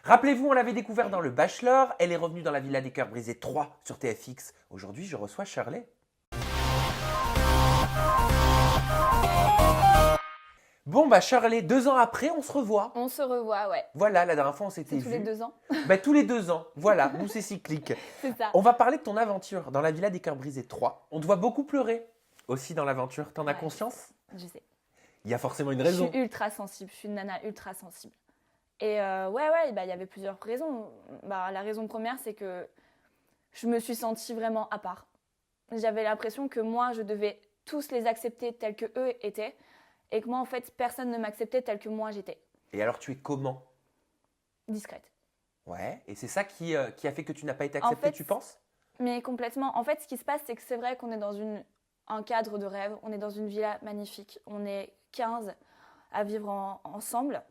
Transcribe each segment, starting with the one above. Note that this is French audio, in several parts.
Rappelez-vous, on l'avait découvert dans Le Bachelor. Elle est revenue dans La Villa des Cœurs Brisés 3 sur TFX. Aujourd'hui, je reçois Shirley. Bon, bah Shirley, 2 ans après, on se revoit. On se revoit, ouais. Voilà, la dernière fois, on s'était C'est tous les vus. 2 ans. Tous les 2 ans. Voilà, nous, c'est cyclique. C'est ça. On va parler de ton aventure dans La Villa des Cœurs Brisés 3. On te voit beaucoup pleurer aussi dans l'aventure. T'en as Ouais. conscience? Je sais. Il y a forcément une Je raison. suis ultra sensible. Je suis une nana ultra sensible. Et il y avait plusieurs raisons. La raison première, c'est que je me suis sentie vraiment à part. J'avais l'impression que moi, je devais tous les accepter tels que eux étaient. Et que moi, en fait, personne ne m'acceptait tel que moi j'étais. Et alors, tu es comment? Discrète. Ouais, et c'est ça qui a fait que tu n'as pas été acceptée, fait, tu penses? Mais complètement. En fait, ce qui se passe, c'est que c'est vrai qu'on est dans un cadre de rêve. On est dans une villa magnifique. On est 15 à vivre ensemble.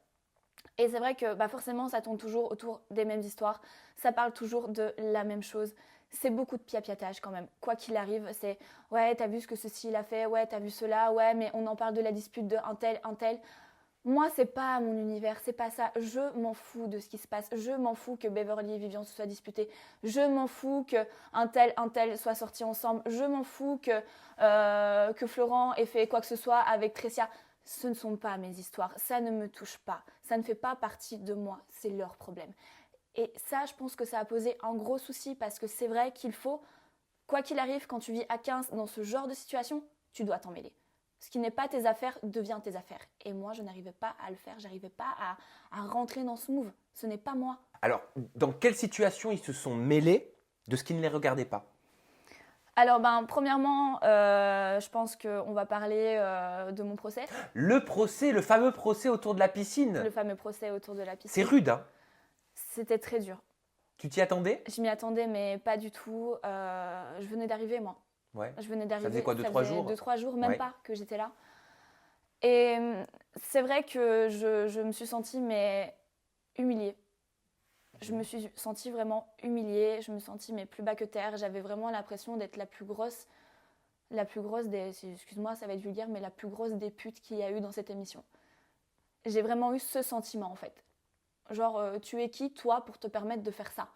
Et c'est vrai que forcément, ça tourne toujours autour des mêmes histoires. Ça parle toujours de la même chose. C'est beaucoup de piapiatage quand même. Quoi qu'il arrive, c'est « Ouais, t'as vu ce que ceci il a fait, ouais, t'as vu cela, ouais, mais on en parle de la dispute de un tel, un tel. » Moi, c'est pas mon univers, c'est pas ça. Je m'en fous de ce qui se passe. Je m'en fous que Beverly et Vivian se soient disputés. Je m'en fous que un tel soient sortis ensemble. Je m'en fous que Florent ait fait quoi que ce soit avec Tressia. Ce ne sont pas mes histoires. Ça ne me touche pas. Ça ne fait pas partie de moi. C'est leur problème. Et ça, je pense que ça a posé un gros souci parce que c'est vrai qu'il faut, quoi qu'il arrive, quand tu vis à 15 dans ce genre de situation, tu dois t'en mêler. Ce qui n'est pas tes affaires devient tes affaires. Et moi, je n'arrivais pas à le faire. Je n'arrivais pas à rentrer dans ce move. Ce n'est pas moi. Alors, dans quelle situation ils se sont mêlés de ce qui ne les regardait pas? Alors, premièrement, je pense qu'on va parler de mon procès. Le procès, le fameux procès autour de la piscine. Le fameux procès autour de la piscine. C'est rude, hein? C'était très dur. Tu t'y attendais? Je m'y attendais, mais pas du tout. Je venais d'arriver, moi. Ouais. Je venais d'arriver. Ça faisait quoi, 2-3 jours? 2-3 jours, même Ouais. pas, que j'étais là. Et c'est vrai que je me suis sentie humiliée. Je me suis sentie vraiment humiliée. Je me sentis plus bas que terre. J'avais vraiment l'impression d'être la plus grosse des, excuse-moi, ça va être vulgaire, mais la plus grosse des putes qu'il y a eu dans cette émission. J'ai vraiment eu ce sentiment, en fait. Genre, tu es qui, toi, pour te permettre de faire ça?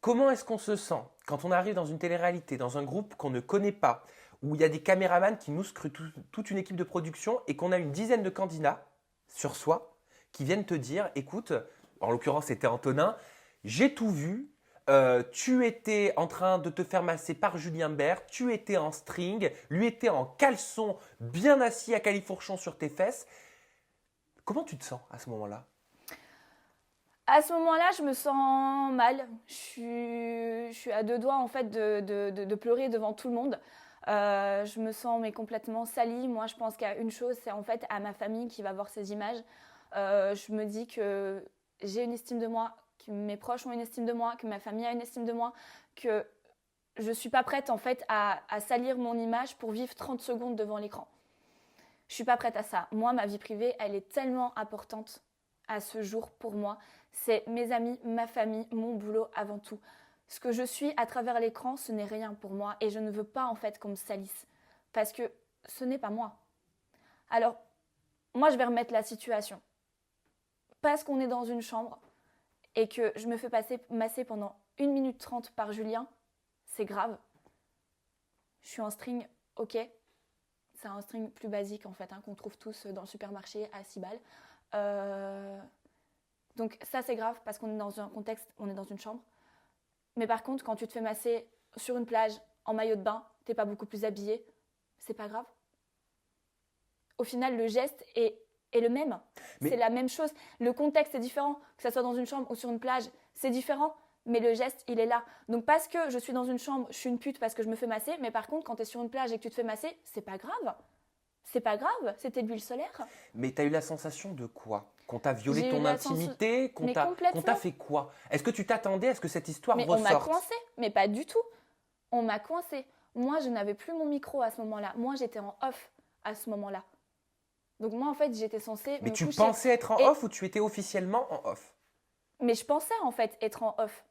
Comment est-ce qu'on se sent quand on arrive dans une télé-réalité, dans un groupe qu'on ne connaît pas, où il y a des caméramans qui nous scrutent toute une équipe de production et qu'on a une dizaine de candidats sur soi qui viennent te dire, écoute, en l'occurrence c'était Antonin, j'ai tout vu, tu étais en train de te faire masser par Julien Bert, tu étais en string, lui était en caleçon, bien assis à califourchon sur tes fesses. Comment tu te sens à ce moment-là? À ce moment-là, je me sens mal. Je suis à deux doigts en fait de pleurer devant tout le monde. Je me sens complètement salie. Moi, je pense qu'à une chose, c'est en fait à ma famille qui va voir ces images. Je me dis que j'ai une estime de moi, que mes proches ont une estime de moi, que ma famille a une estime de moi, que je suis pas prête en fait à salir mon image pour vivre 30 secondes devant l'écran. Je suis pas prête à ça. Moi, ma vie privée, elle est tellement importante à ce jour pour moi. C'est mes amis, ma famille, mon boulot avant tout. Ce que je suis à travers l'écran, ce n'est rien pour moi et je ne veux pas en fait qu'on me salisse parce que ce n'est pas moi. Alors, moi, je vais remettre la situation. Parce qu'on est dans une chambre et que je me fais masser pendant 1 minute 30 par Julien, c'est grave. Je suis en string, ok. C'est un string plus basique en fait, qu'on trouve tous dans le supermarché à 6 balles. Donc ça c'est grave parce qu'on est dans un contexte, on est dans une chambre. Mais par contre, quand tu te fais masser sur une plage en maillot de bain, t'es pas beaucoup plus habillé, c'est pas grave. Au final, le geste est le même. C'est la même chose. Le contexte est différent, que ce soit dans une chambre ou sur une plage, c'est différent. Mais le geste, il est là. Donc parce que je suis dans une chambre, je suis une pute parce que je me fais masser. Mais par contre, quand tu es sur une plage et que tu te fais masser, c'est pas grave. C'est pas grave, c'était de l'huile solaire. Mais tu as eu la sensation de quoi? Qu'on t'a violé J'ai eu ton la intimité? Qu'on t'a fait quoi? Est-ce que tu t'attendais à ce que cette histoire ressorte? Mais on m'a coincé, mais pas du tout. On m'a coincé. Moi, je n'avais plus mon micro à ce moment-là. Moi, j'étais en off à ce moment-là. Donc moi, en fait, j'étais censée Mais me tu coucher. pensais être en off ou tu étais officiellement en off? Mais je pensais, en fait, être en off.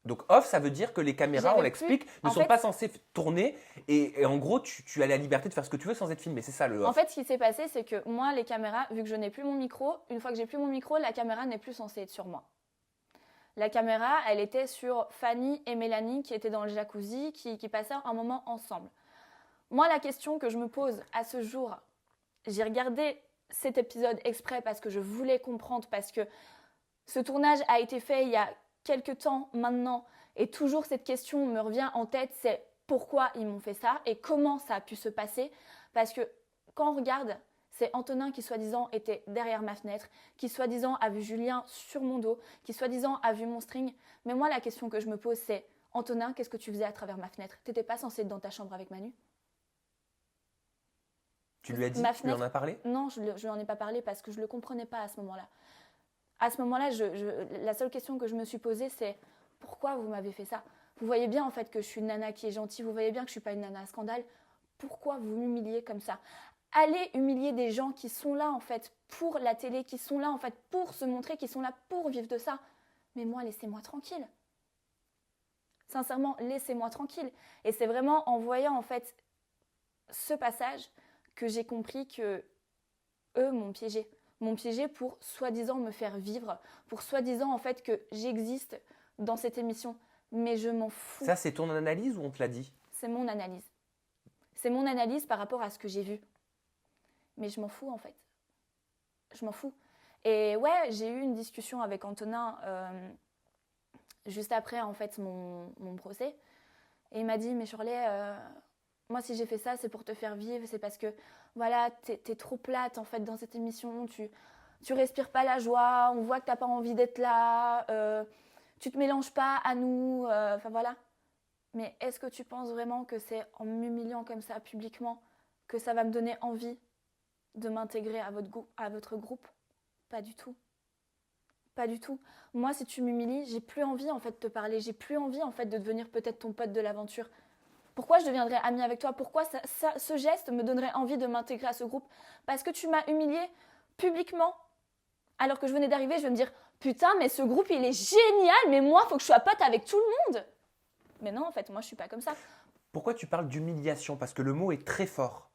Donc off, ça veut dire que les caméras, on J'avais l'explique, plus- ne en sont fait- pas censées tourner et en gros, tu as la liberté de faire ce que tu veux sans être filmé. C'est ça le off. En fait, ce qui s'est passé, c'est que moi, les caméras, vu que je n'ai plus mon micro, une fois que j'ai plus mon micro, la caméra n'est plus censée être sur moi. La caméra, elle était sur Fanny et Mélanie qui étaient dans le jacuzzi, qui passaient un moment ensemble. Moi, la question que je me pose à ce jour, j'ai regardé cet épisode exprès parce que je voulais comprendre, parce que ce tournage a été fait il y a quelques temps maintenant, et toujours cette question me revient en tête, c'est pourquoi ils m'ont fait ça et comment ça a pu se passer. Parce que quand on regarde, c'est Antonin qui soi-disant était derrière ma fenêtre, qui soi-disant a vu Julien sur mon dos, qui soi-disant a vu mon string. Mais moi, la question que je me pose, c'est Antonin, qu'est-ce que tu faisais à travers ma fenêtre? T'étais pas censé être dans ta chambre avec Manu? Tu lui as dit, tu lui en as parlé? Non, je lui en ai pas parlé parce que je le comprenais pas à ce moment-là. À ce moment-là, la seule question que je me suis posée, c'est pourquoi vous m'avez fait ça? Vous voyez bien en fait que je suis une nana qui est gentille, vous voyez bien que je suis pas une nana à scandale. Pourquoi vous m'humiliez comme ça? Allez humilier des gens qui sont là en fait pour la télé, qui sont là en fait pour se montrer, qui sont là pour vivre de ça. Mais moi, laissez-moi tranquille. Sincèrement, laissez-moi tranquille. Et c'est vraiment en voyant en fait ce passage que j'ai compris que eux m'ont piégée. M'ont piégée pour soi-disant me faire vivre, pour soi-disant en fait que j'existe dans cette émission. Mais je m'en fous. Ça, c'est ton analyse ou on te l'a dit? C'est mon analyse. C'est mon analyse par rapport à ce que j'ai vu. Mais je m'en fous en fait. Je m'en fous. Et ouais, j'ai eu une discussion avec Antonin juste après en fait mon procès. Et il m'a dit, mais Shirley, moi si j'ai fait ça, c'est pour te faire vivre. C'est parce que voilà, t'es trop plate en fait dans cette émission. Tu respires pas la joie. On voit que t'as pas envie d'être là. Tu te mélanges pas à nous. Enfin voilà. Mais est-ce que tu penses vraiment que c'est en m'humiliant comme ça publiquement que ça va me donner envie de m'intégrer à votre groupe? Pas du tout. Pas du tout. Moi, si tu m'humilies, j'ai plus envie en fait de te parler. J'ai plus envie en fait de devenir peut-être ton pote de l'aventure. Pourquoi je deviendrais amie avec toi? Pourquoi ce geste me donnerait envie de m'intégrer à ce groupe? Parce que tu m'as humiliée publiquement. Alors que je venais d'arriver, je vais me dire putain, mais ce groupe il est génial, mais moi, il faut que je sois pote avec tout le monde. Mais non, en fait, moi, je suis pas comme ça. Pourquoi tu parles d'humiliation? Parce que le mot est très fort.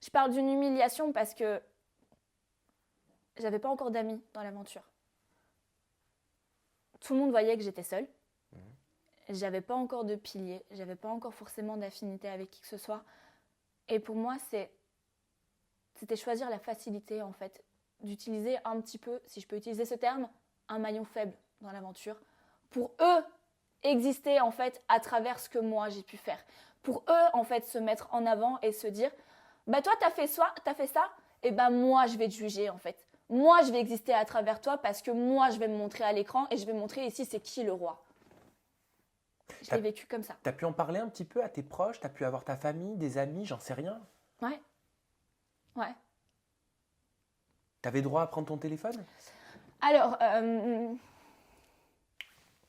Je parle d'une humiliation parce que j'avais pas encore d'amis dans l'aventure. Tout le monde voyait que j'étais seule. J'avais pas encore de pilier. J'avais pas encore forcément d'affinité avec qui que ce soit. Et pour moi, c'était choisir la facilité, en fait. D'utiliser un petit peu, si je peux utiliser ce terme, un maillon faible dans l'aventure. Pour eux, exister, en fait, à travers ce que moi, j'ai pu faire. Pour eux, en fait, se mettre en avant et se dire bah toi, t'as fait ça, et bah moi, je vais te juger, en fait. Moi, je vais exister à travers toi parce que moi, je vais me montrer à l'écran et je vais montrer ici c'est qui le roi. Je l'ai vécu comme ça. Tu as pu en parler un petit peu à tes proches? Tu as pu avoir ta famille, des amis, j'en sais rien. Ouais. Ouais. Tu avais droit à prendre ton téléphone? Alors,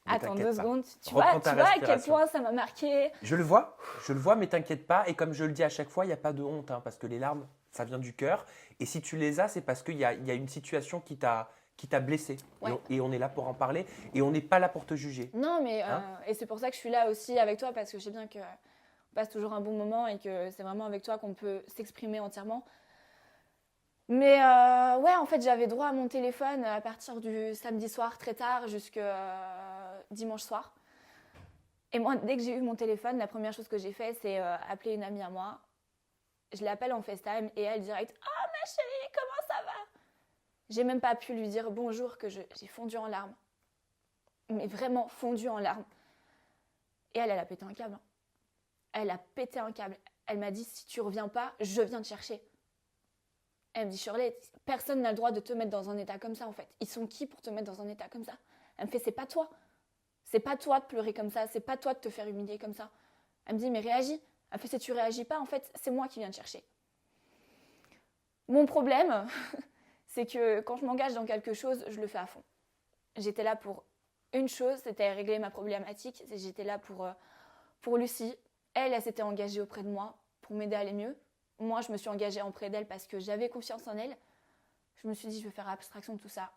attends 2 secondes. Tu vois à quel point ça m'a marqué. Je le vois, mais t'inquiète pas. Et comme je le dis à chaque fois, il n'y a pas de honte, hein, parce que les larmes, ça vient du cœur. Et si tu les as, c'est parce qu'il y a une situation qui t'a blessé. Ouais. Et on est là pour en parler. Et on n'est pas là pour te juger. Non, mais et c'est pour ça que je suis là aussi avec toi, parce que je sais bien qu'on passe toujours un bon moment et que c'est vraiment avec toi qu'on peut s'exprimer entièrement. Mais ouais, en fait, j'avais droit à mon téléphone à partir du samedi soir très tard jusqu'à dimanche soir. Et moi, dès que j'ai eu mon téléphone, la première chose que j'ai fait, c'est appeler une amie à moi. Je l'appelle en FaceTime et elle direct « Oh ma chérie, comment ça va ?» J'ai même pas pu lui dire bonjour que j'ai fondu en larmes. Mais vraiment fondu en larmes. Et elle a pété un câble. Elle a pété un câble. Elle m'a dit « Si tu reviens pas, je viens te chercher. » Elle me dit « Shirley, personne n'a le droit de te mettre dans un état comme ça en fait. Ils sont qui pour te mettre dans un état comme ça ?» Elle me fait « C'est pas toi. C'est pas toi de pleurer comme ça. C'est pas toi de te faire humilier comme ça. » Elle me dit « Mais réagis. » Elle me fait « Si tu réagis pas, en fait, c'est moi qui viens te chercher. » Mon problème, c'est que quand je m'engage dans quelque chose, je le fais à fond. J'étais là pour une chose, c'était régler ma problématique. J'étais là pour Lucie. Elle s'était engagée auprès de moi pour m'aider à aller mieux. Moi, je me suis engagée auprès d'elle parce que j'avais confiance en elle. Je me suis dit, je vais faire abstraction de tout ça.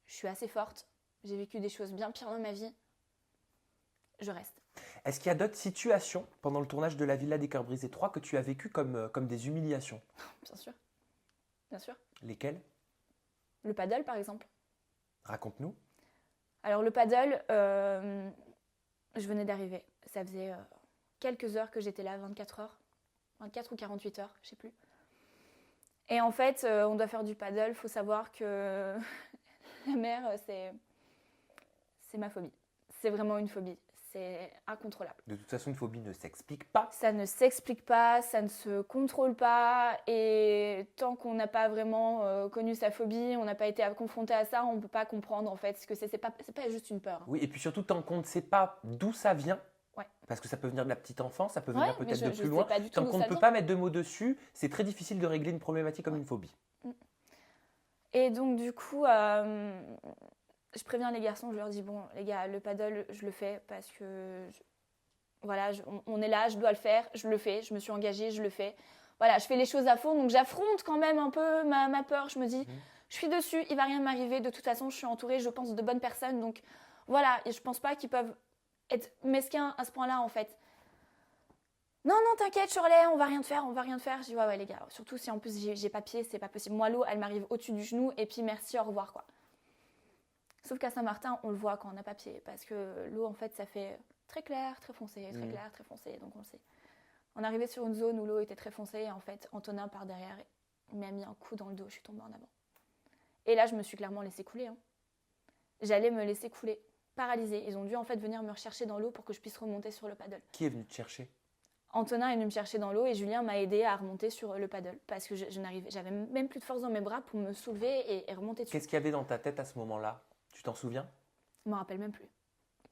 Je suis assez forte. J'ai vécu des choses bien pires dans ma vie. Je reste. Est-ce qu'il y a d'autres situations pendant le tournage de La Villa des Cœurs Brisés 3 que tu as vécues comme des humiliations? Bien sûr. Bien sûr. Lesquelles? Le paddle, par exemple. Raconte-nous. Alors le paddle, je venais d'arriver. Ça faisait quelques heures que j'étais là, 24 heures. 24 ou 48 heures, je sais plus. Et en fait, on doit faire du paddle. Il faut savoir que la mer, c'est ma phobie. C'est vraiment une phobie. C'est incontrôlable. De toute façon, une phobie ne s'explique pas. Ça ne s'explique pas, ça ne se contrôle pas. Et tant qu'on n'a pas vraiment connu sa phobie, on n'a pas été confronté à ça, on ne peut pas comprendre en fait ce que c'est. C'est pas juste une peur. Oui, et puis surtout, tant qu'on ne sait pas d'où ça vient, ouais. Parce que ça peut venir de la petite enfance, ça peut venir peut-être de plus loin. Tant qu'on ne peut pas mettre de mots dessus, c'est très difficile de régler une problématique comme une phobie. Et donc du coup, je préviens les garçons, je leur dis bon les gars, le paddle je le fais parce que voilà, on est là, je dois le faire, je le fais, je me suis engagée, je le fais. Voilà, je fais les choses à fond, donc j'affronte quand même un peu ma peur. Je me dis, je suis dessus, il va rien m'arriver. De toute façon, je suis entourée, je pense, de bonnes personnes, donc voilà. Et je pense pas qu'ils peuvent être mesquins à ce point-là en fait. Non, t'inquiète, Shirley, on va rien te faire. Je dis, ouais, les gars, surtout si en plus j'ai pas pied, c'est pas possible. Moi, l'eau, elle m'arrive au-dessus du genou, et puis merci, au revoir, quoi. Sauf qu'à Saint-Martin, on le voit quand on n'a pas pied, parce que l'eau, en fait, ça fait très clair, très foncé, très clair, très foncé, donc on le sait. On est arrivé sur une zone où l'eau était très foncée, et en fait, Antonin, par derrière, il m'a mis un coup dans le dos, je suis tombée en avant. Et là, je me suis clairement laissée couler. J'allais me laisser couler, paralysée. Ils ont dû, en fait, venir me rechercher dans l'eau pour que je puisse remonter sur le paddle. Qui est venu te chercher ? Antonin est venu me chercher dans l'eau et Julien m'a aidé à remonter sur le paddle parce que j'avais même plus de force dans mes bras pour me soulever et remonter dessus. Qu'est-ce qu'il y avait dans ta tête à ce moment-là ? Tu t'en souviens ? Je me rappelle même plus.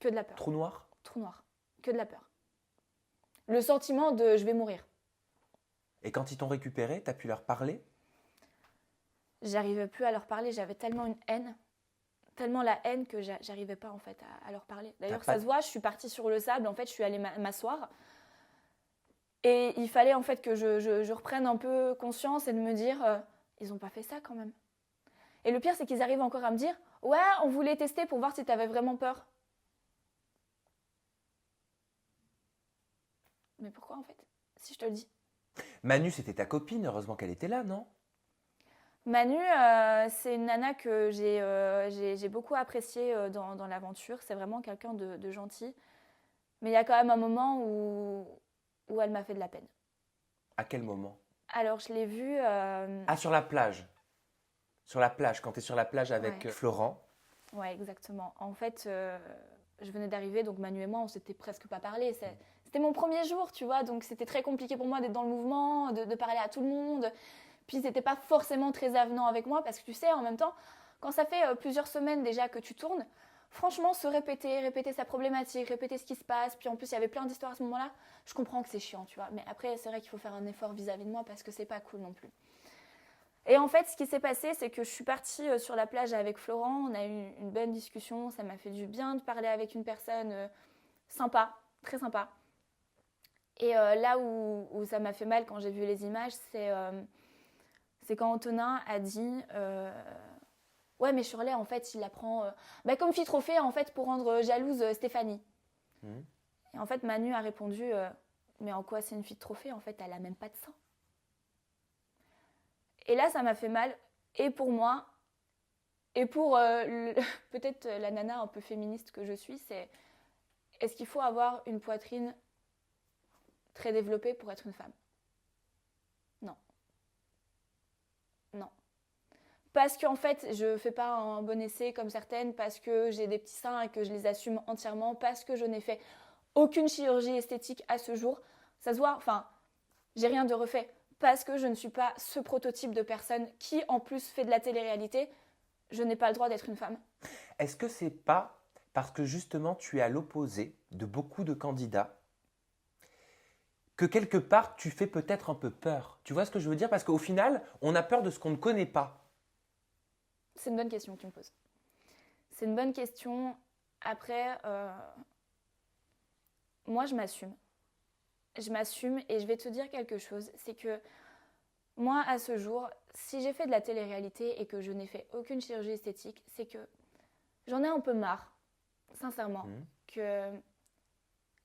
Que de la peur. Trou noir ? Trou noir. Que de la peur. Le sentiment de je vais mourir. Et quand ils t'ont récupéré, t'as pu leur parler ? J'arrivais plus à leur parler, j'avais tellement une haine. Tellement la haine que j'arrivais pas en fait à leur parler. D'ailleurs, ça se voit, je suis partie sur le sable, en fait, je suis allée m'asseoir. Et il fallait en fait que je reprenne un peu conscience et de me dire, ils n'ont pas fait ça quand même. Et le pire, c'est qu'ils arrivent encore à me dire, ouais, on voulait tester pour voir si tu avais vraiment peur. Mais pourquoi en fait, si je te le dis ? Manu, c'était ta copine, heureusement qu'elle était là, non ? Manu, c'est une nana que j'ai beaucoup appréciée dans l'aventure. C'est vraiment quelqu'un de gentil. Mais il y a quand même un moment où elle m'a fait de la peine. À quel moment ? Alors, je l'ai vue... Ah, sur la plage. Sur la plage, quand tu es sur la plage avec Florent. Ouais, exactement. En fait, je venais d'arriver, donc Manu et moi, on s'était presque pas parlé. C'était mon premier jour, tu vois, donc c'était très compliqué pour moi d'être dans le mouvement, de parler à tout le monde. Puis, c'était pas forcément très avenant avec moi, parce que tu sais, en même temps, quand ça fait plusieurs semaines déjà que tu tournes, franchement, se répéter sa problématique, répéter ce qui se passe, puis en plus, il y avait plein d'histoires à ce moment-là, je comprends que c'est chiant, tu vois. Mais après, c'est vrai qu'il faut faire un effort vis-à-vis de moi, parce que c'est pas cool non plus. Et en fait, ce qui s'est passé, c'est que je suis partie sur la plage avec Florent, on a eu une bonne discussion, ça m'a fait du bien de parler avec une personne sympa, très sympa. Et là où ça m'a fait mal quand j'ai vu les images, c'est quand Antonin a dit ouais, mais Shirley, en fait, il la prend comme fille trophée, en fait, pour rendre jalouse Stéphanie. Et en fait, Manu a répondu mais en quoi c'est une fille de trophée ? En fait, elle a même pas de sein. Et là, ça m'a fait mal, et pour moi, et pour peut-être la nana un peu féministe que je suis, c'est est-ce qu'il faut avoir une poitrine très développée pour être une femme ? Non. Non. Parce qu'en fait, je ne fais pas un bon essai comme certaines, parce que j'ai des petits seins et que je les assume entièrement, parce que je n'ai fait aucune chirurgie esthétique à ce jour. Ça se voit, enfin, j'ai rien de refait. Parce que je ne suis pas ce prototype de personne qui, en plus, fait de la télé-réalité, je n'ai pas le droit d'être une femme. Est-ce que c'est pas parce que justement tu es à l'opposé de beaucoup de candidats que quelque part tu fais peut-être un peu peur ? Tu vois ce que je veux dire ? Parce qu'au final, on a peur de ce qu'on ne connaît pas. C'est une bonne question que tu me poses. C'est une bonne question. Après, moi, je m'assume. Je m'assume et je vais te dire quelque chose, c'est que moi, à ce jour, si j'ai fait de la télé-réalité et que je n'ai fait aucune chirurgie esthétique, c'est que j'en ai un peu marre, sincèrement, que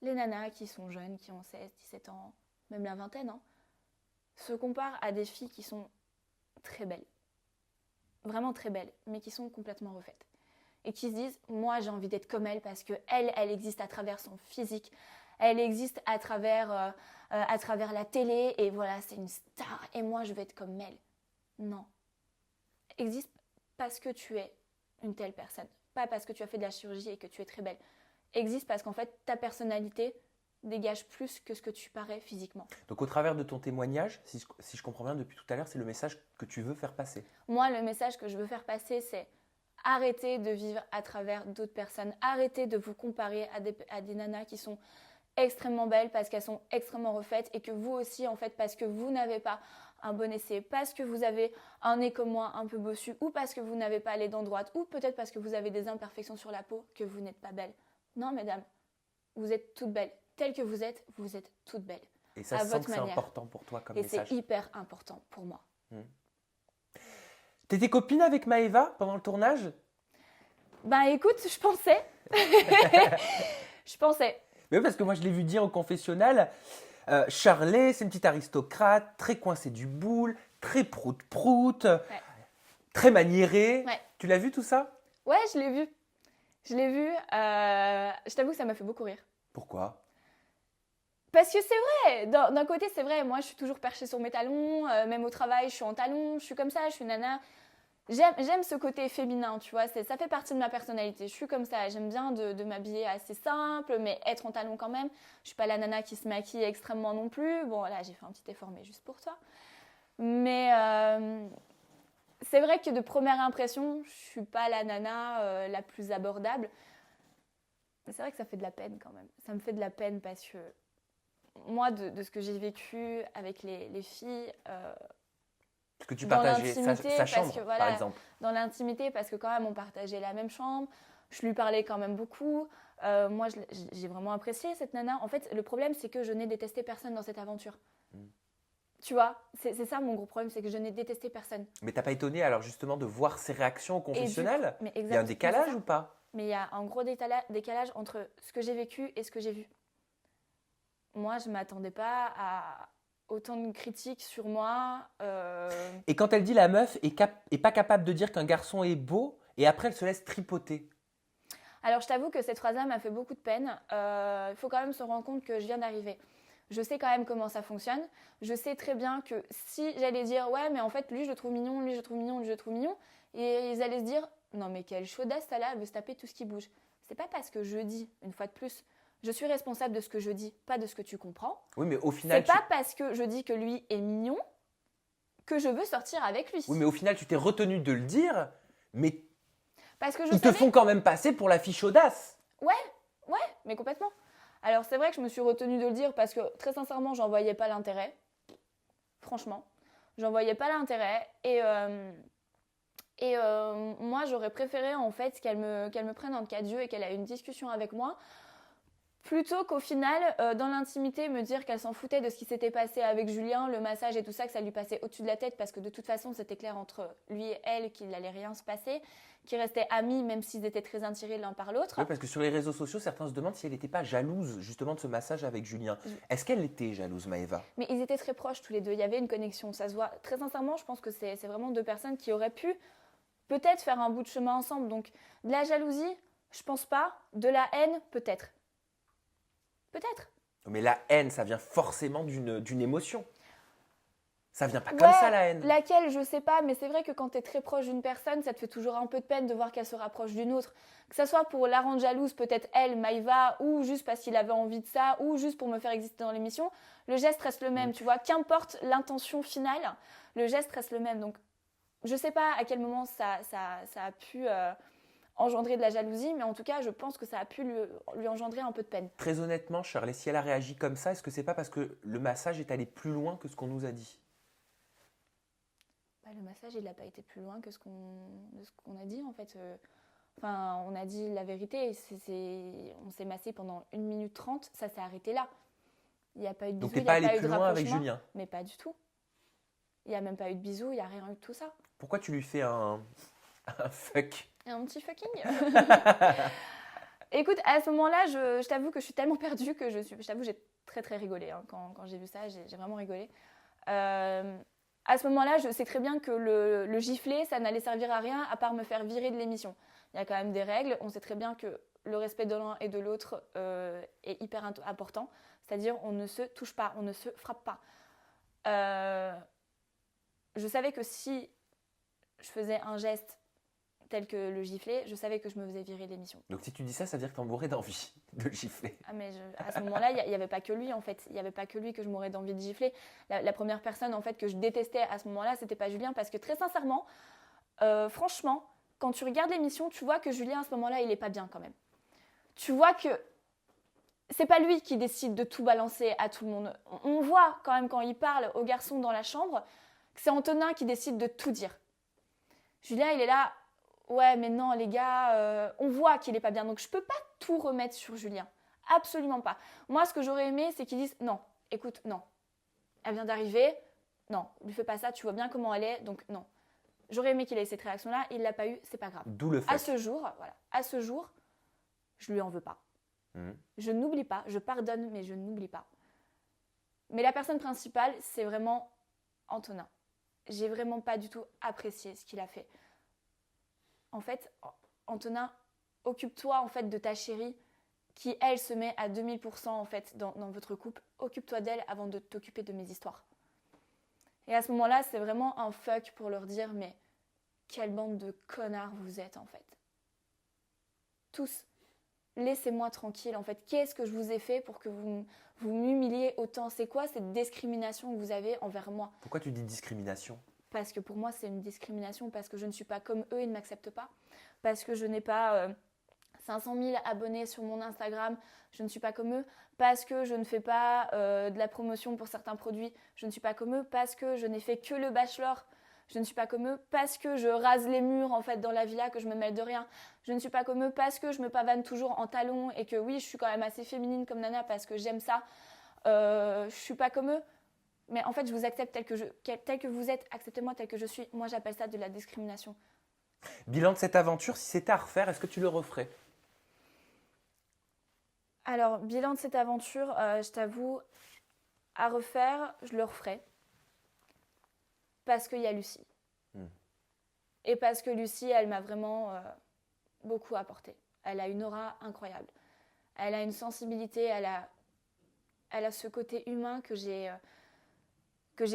les nanas qui sont jeunes, qui ont 16, 17 ans, même la vingtaine, se comparent à des filles qui sont très belles, vraiment très belles, mais qui sont complètement refaites. et qui se disent « Moi, j'ai envie d'être comme elle parce qu'elle, elle existe à travers son physique. Elle existe à travers la télé et voilà, c'est une star et moi, je veux être comme elle. » Non. Existe parce que tu es une telle personne. Pas parce que tu as fait de la chirurgie et que tu es très belle. Existe parce qu'en fait, ta personnalité dégage plus que ce que tu parais physiquement. Donc au travers de ton témoignage, si je comprends bien depuis tout à l'heure, c'est le message que tu veux faire passer. Moi, le message que je veux faire passer, c'est arrêtez de vivre à travers d'autres personnes. Arrêtez de vous comparer à des nanas qui sont extrêmement belles parce qu'elles sont extrêmement refaites et que vous aussi, en fait, parce que vous n'avez pas un bon essai, parce que vous avez un nez comme moi un peu bossu ou parce que vous n'avez pas les dents droites ou peut-être parce que vous avez des imperfections sur la peau que vous n'êtes pas belle. Non, mesdames, vous êtes toutes belles. Telle que vous êtes toutes belles. Et ça, à sens votre que c'est manière. important pour toi comme et message. c'est hyper important pour moi. T'étais copine avec Maëva pendant le tournage? Ben écoute, je pensais. Je pensais. Mais oui, parce que moi, je l'ai vu dire au confessionnal, Charlet, c'est une petite aristocrate, très coincée du boule, très prout-prout, très maniérée. Ouais. Tu l'as vu tout ça? Ouais, je l'ai vu. Je l'ai vu. Je t'avoue que ça m'a fait beaucoup rire. Pourquoi? Parce que c'est vrai, d'un côté c'est vrai, moi je suis toujours perchée sur mes talons, même au travail je suis en talons, je suis comme ça, je suis nana. J'aime ce côté féminin, tu vois, ça fait partie de ma personnalité, je suis comme ça, j'aime bien de m'habiller assez simple, mais être en talons quand même. Je suis pas la nana qui se maquille extrêmement non plus, bon là j'ai fait un petit effort mais juste pour toi. Mais c'est vrai que de première impression, je suis pas la nana la plus abordable. Mais c'est vrai que ça fait de la peine quand même, ça me fait de la peine parce que moi, de ce que j'ai vécu avec les filles, Parce que tu dans partageais l'intimité, sa chambre, parce que, par voilà, exemple. dans l'intimité, parce que quand même, on partageait la même chambre, je lui parlais quand même beaucoup. Moi, j'ai vraiment apprécié cette nana. En fait, le problème, c'est que je n'ai détesté personne dans cette aventure. Tu vois, c'est ça mon gros problème, c'est que je n'ai détesté personne. Mais t'as pas étonné alors justement de voir ses réactions au confessionnal? Il y a un c'est décalage ça. ou pas? Mais il y a un gros décalage entre ce que j'ai vécu et ce que j'ai vu. Moi, je ne m'attendais pas à autant de critiques sur moi. Et quand elle dit la meuf est pas capable de dire qu'un garçon est beau et après elle se laisse tripoter. Alors, je t'avoue que cette phrase-là m'a fait beaucoup de peine. Il faut quand même se rendre compte que je viens d'arriver. Je sais quand même comment ça fonctionne. Je sais très bien que si j'allais dire « Ouais, mais en fait, lui, je le trouve mignon, lui, je le trouve mignon, lui, je le trouve mignon », et ils allaient se dire « Non, mais quelle chaudasse, ça là, elle veut se taper tout ce qui bouge. » C'est pas parce que je dis, une fois de plus, je suis responsable de ce que je dis, pas de ce que tu comprends. Oui, mais au final. C'est pas parce que je dis que lui est mignon que je veux sortir avec lui. Oui, mais au final, tu t'es retenu de le dire, mais parce que ils te font quand même passer pour la fille chaudasse. Ouais, mais complètement. Alors c'est vrai que je me suis retenue de le dire parce que très sincèrement, j'en voyais pas l'intérêt. Franchement, j'en voyais pas l'intérêt et moi j'aurais préféré en fait qu'elle me prenne en cas de jeu et qu'elle ait une discussion avec moi. Plutôt qu'au final, dans l'intimité, me dire qu'elle s'en foutait de ce qui s'était passé avec Julien, le massage et tout ça, que ça lui passait au-dessus de la tête parce que de toute façon, c'était clair entre lui et elle qu'il n'allait rien se passer, qu'ils restaient amis même s'ils étaient très attirés l'un par l'autre. Oui, parce que sur les réseaux sociaux, certains se demandent si elle n'était pas jalouse justement de ce massage avec Julien. Est-ce qu'elle était jalouse, Maëva? Mais ils étaient très proches tous les deux, il y avait une connexion, ça se voit. Très sincèrement, je pense que c'est vraiment deux personnes qui auraient pu peut-être faire un bout de chemin ensemble. Donc de la jalousie, je pense pas. De la haine, peut-être. Peut-être. Mais la haine, ça vient forcément d'une émotion. Ça vient pas comme ça, la haine. Laquelle, je sais pas, mais c'est vrai que quand tu es très proche d'une personne, ça te fait toujours un peu de peine de voir qu'elle se rapproche d'une autre. Que ça soit pour la rendre jalouse, peut-être elle, Maëva, ou juste parce qu'il avait envie de ça, ou juste pour me faire exister dans l'émission, le geste reste le même, tu vois. Qu'importe l'intention finale, le geste reste le même. Donc, je sais pas à quel moment ça a pu engendrer de la jalousie, mais en tout cas, je pense que ça a pu lui engendrer un peu de peine. Très honnêtement, Shirley, si elle a réagi comme ça, est-ce que c'est pas parce que le massage est allé plus loin que ce qu'on nous a dit? Le massage, il n'a pas été plus loin que ce qu'on a dit, en fait. Enfin, on a dit la vérité. On s'est massé pendant 1 minute 30, ça s'est arrêté là. Il n'y a pas eu de bisous, donc t'es pas allé plus loin avec Julien? Mais pas du tout. Il n'y a même pas eu de bisous, il n'y a rien eu de tout ça. Pourquoi tu lui fais un fuck? Un petit fucking. Écoute, à ce moment-là, je t'avoue que je suis tellement perdue que je t'avoue, j'ai très très rigolé. Hein. Quand j'ai vu ça, j'ai vraiment rigolé. À ce moment-là, je sais très bien que le gifler, ça n'allait servir à rien à part me faire virer de l'émission. Il y a quand même des règles. On sait très bien que le respect de l'un et de l'autre est hyper important. C'est-à-dire, on ne se touche pas, on ne se frappe pas. Je savais que si je faisais un geste tel que le gifler, je savais que je me faisais virer de l'émission. Donc si tu dis ça, ça veut dire que t'en mourrais d'envie de le gifler. Ah mais à ce moment-là, il n'y avait pas que lui en fait. Il n'y avait pas que lui que je m'aurais d'envie de gifler. La première personne en fait que je détestais à ce moment-là, c'était pas Julien, parce que très sincèrement, franchement, quand tu regardes l'émission, tu vois que Julien à ce moment-là, il est pas bien quand même. Tu vois que c'est pas lui qui décide de tout balancer à tout le monde. On voit quand même quand il parle aux garçons dans la chambre que c'est Antonin qui décide de tout dire. Julien, il est là, ouais, mais non, les gars, on voit qu'il est pas bien. Donc, je peux pas tout remettre sur Julien. Absolument pas. Moi, ce que j'aurais aimé, c'est qu'ils disent, non, écoute, non. Elle vient d'arriver, non, lui fais pas ça, tu vois bien comment elle est, donc non. J'aurais aimé qu'il ait cette réaction-là, il l'a pas eu, c'est pas grave. D'où le fait. À ce jour, je lui en veux pas. Je n'oublie pas, je pardonne, mais je n'oublie pas. Mais la personne principale, c'est vraiment Antonin. J'ai vraiment pas du tout apprécié ce qu'il a fait. En fait, Antonin, occupe-toi en fait de ta chérie qui, elle, se met à 2000% en fait dans votre couple. Occupe-toi d'elle avant de t'occuper de mes histoires. Et à ce moment-là, c'est vraiment un fuck pour leur dire, mais quelle bande de connards vous êtes en fait. Tous. Laissez-moi tranquille en fait. Qu'est-ce que je vous ai fait pour que vous m'humiliez autant? C'est quoi cette discrimination que vous avez envers moi? Pourquoi tu dis discrimination? Parce que pour moi, c'est une discrimination, parce que je ne suis pas comme eux, ils ne m'acceptent pas. Parce que je n'ai pas 500 000 abonnés sur mon Instagram, je ne suis pas comme eux. Parce que je ne fais pas de la promotion pour certains produits, je ne suis pas comme eux. Parce que je n'ai fait que le bachelor, je ne suis pas comme eux. Parce que je rase les murs en fait dans la villa, que je me mêle de rien, je ne suis pas comme eux. Parce que je me pavane toujours en talons et que oui, je suis quand même assez féminine comme nana parce que j'aime ça. Je ne suis pas comme eux. Mais en fait, je vous accepte tel que vous êtes. Acceptez-moi tel que je suis. Moi, j'appelle ça de la discrimination. Bilan de cette aventure, si c'était à refaire, est-ce que tu le referais? Alors, bilan de cette aventure, je t'avoue, à refaire, je le referai. Parce qu'il y a Lucie. Et parce que Lucie, elle m'a vraiment beaucoup apporté. Elle a une aura incroyable. Elle a une sensibilité, elle a ce côté humain que j'ai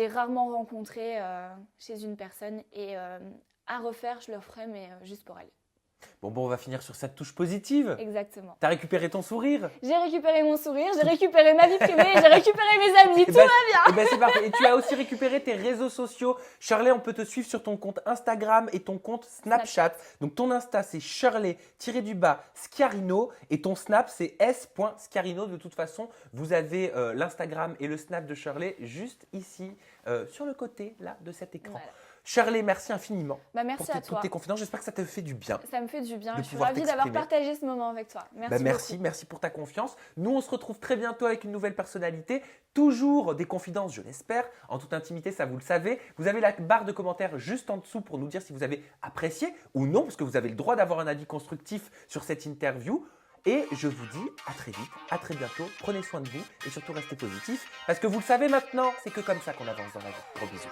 rarement rencontré chez une personne. Et à refaire, je le ferai, mais juste pour elle. Bon, on va finir sur cette touche positive. Exactement. T'as récupéré ton sourire? J'ai récupéré mon sourire, j'ai récupéré ma vie privée, j'ai récupéré mes amis, tout va bien. Et ben c'est parfait. Et tu as aussi récupéré tes réseaux sociaux. Shirley, on peut te suivre sur ton compte Instagram et ton compte Snapchat. Donc ton Insta, c'est Shirley-Schiarino et ton Snap, c'est s.schiarino. De toute façon, vous avez l'Instagram et le Snap de Shirley juste ici, sur le côté là de cet écran. Voilà. Shirley, merci infiniment merci pour toutes tes confidences. J'espère que ça te fait du bien. Ça me fait du bien. Je suis ravie d'avoir partagé ce moment avec toi. Merci pour ta confiance. Nous, on se retrouve très bientôt avec une nouvelle personnalité. Toujours des confidences, je l'espère, en toute intimité, ça vous le savez. Vous avez la barre de commentaires juste en dessous pour nous dire si vous avez apprécié ou non, parce que vous avez le droit d'avoir un avis constructif sur cette interview. Et je vous dis à très vite, à très bientôt. Prenez soin de vous et surtout restez positifs. Parce que vous le savez maintenant, c'est que comme ça qu'on avance dans la vie. Gros bisous.